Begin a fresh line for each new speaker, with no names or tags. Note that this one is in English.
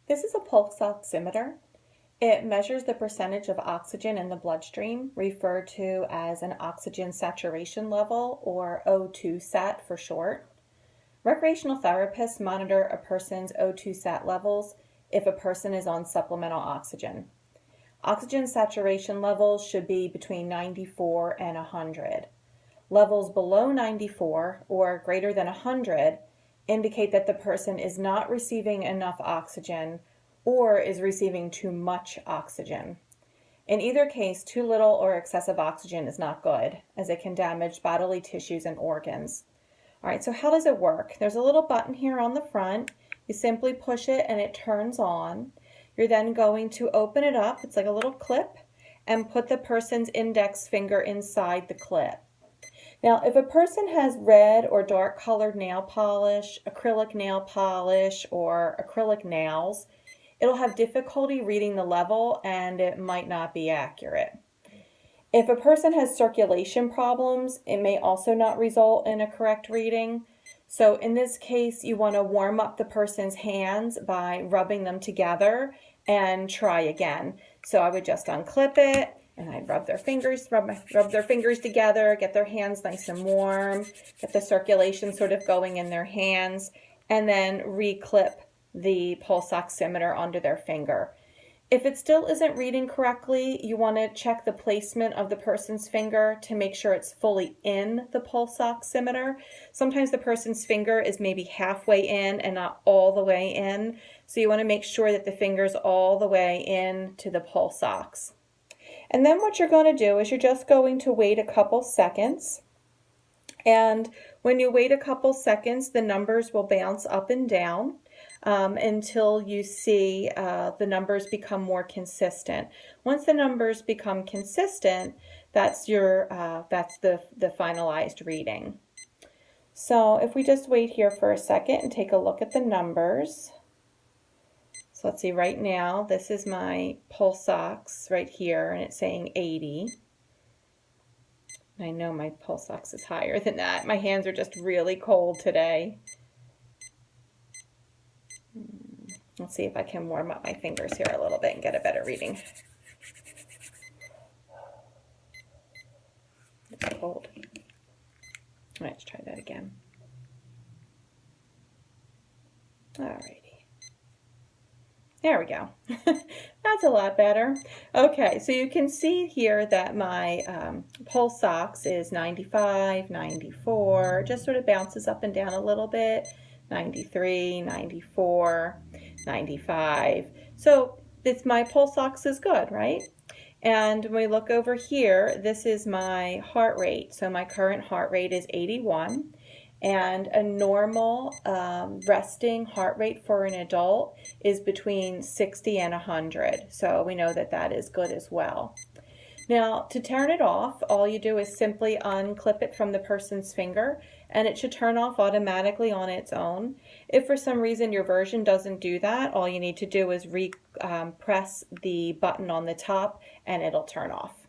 This is a pulse oximeter. It measures the percentage of oxygen in the bloodstream, referred to as an oxygen saturation level, or O2 sat for short. Recreational therapists monitor a person's O2 sat levels if a person is on supplemental oxygen. Oxygen saturation levels should be between 94 and 100. Levels below 94 or greater than 100 indicate that the person is not receiving enough oxygen or is receiving too much oxygen. In either case, too little or excessive oxygen is not good, as it can damage bodily tissues and organs. All right, so how does it work? There's a little button here on the front. You simply push it and it turns on. You're then going to open it up, it's like a little clip, and put the person's index finger inside the clip. Now, if a person has red or dark colored nail polish, acrylic nail polish, or acrylic nails, it'll have difficulty reading the level and it might not be accurate. If a person has circulation problems, it may also not result in a correct reading. So in this case, you want to warm up the person's hands by rubbing them together and try again. So I would just unclip it and I'd rub their fingers together, get their hands nice and warm, get the circulation sort of going in their hands, and then reclip the pulse oximeter onto their finger. If it still isn't reading correctly, you want to check the placement of the person's finger to make sure it's fully in the pulse oximeter. Sometimes the person's finger is maybe halfway in and not all the way in, so you want to make sure that the finger's all the way in to the pulse ox. And then what you're going to do is you're just going to wait a couple seconds. And when you wait a couple seconds, the numbers will bounce up and down until you see the numbers become more consistent. Once the numbers become consistent, that's the finalized reading. So if we just wait here for a second and take a look at the numbers. So let's see, right now, this is my pulse ox right here, and it's saying 80. I know my pulse ox is higher than that. My hands are just really cold today. Let's see if I can warm up my fingers here a little bit and get a better reading. It's cold. Let's try that again. Alrighty. There we go. That's a lot better. Okay, so you can see here that my pulse ox is 95, 94, just sort of bounces up and down a little bit, 93, 94, 95. So my pulse ox is good, right? And when we look over here, this is my heart rate. So my current heart rate is 81. And a normal resting heart rate for an adult is between 60 and 100. So we know that that is good as well. Now, to turn it off, all you do is simply unclip it from the person's finger, and it should turn off automatically on its own. If for some reason your version doesn't do that, all you need to do is press the button on the top, and it'll turn off.